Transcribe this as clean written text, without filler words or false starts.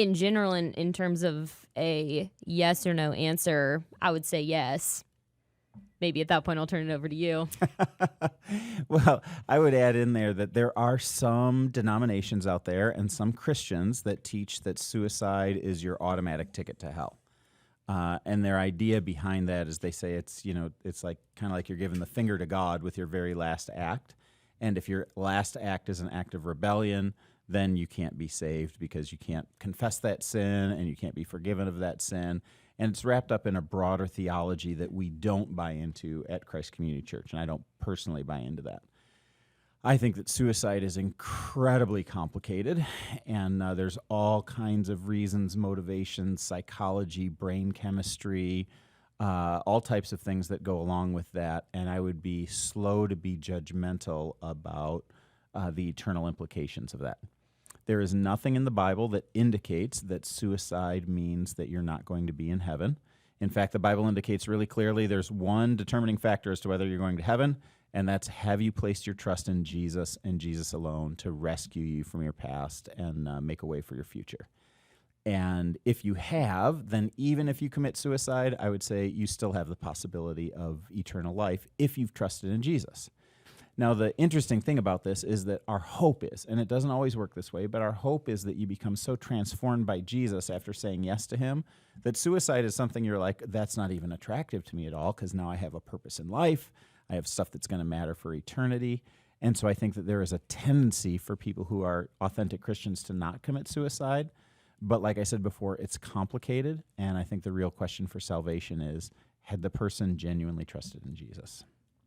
In general, in terms of a yes or no answer, I would say yes. Maybe at that point, I'll turn it over to you. Well, I would add in there that there are some denominations out there and some Christians that teach that suicide is your automatic ticket to hell. And their idea behind that is they say it's like kind of like you're giving the finger to God with your very last act. And if your last act is an act of rebellion, then you can't be saved because you can't confess that sin and you can't be forgiven of that sin. And it's wrapped up in a broader theology that we don't buy into at Christ Community Church, and I don't personally buy into that. I think that suicide is incredibly complicated, and there's all kinds of reasons, motivations, psychology, brain chemistry, all types of things that go along with that. And I would be slow to be judgmental about the eternal implications of that. There is nothing in the Bible that indicates that suicide means that you're not going to be in heaven. In fact, the Bible indicates really clearly there's one determining factor as to whether you're going to heaven, and that's have you placed your trust in Jesus and Jesus alone to rescue you from your past and make a way for your future. And if you have, then even if you commit suicide, I would say you still have the possibility of eternal life if you've trusted in Jesus. Now, the interesting thing about this is that our hope is, and it doesn't always work this way, but our hope is that you become so transformed by Jesus after saying yes to him that suicide is something you're like, that's not even attractive to me at all because now I have a purpose in life. I have stuff that's going to matter for eternity. And so I think that there is a tendency for people who are authentic Christians to not commit suicide. But like I said before, it's complicated. And I think the real question for salvation is, had the person genuinely trusted in Jesus?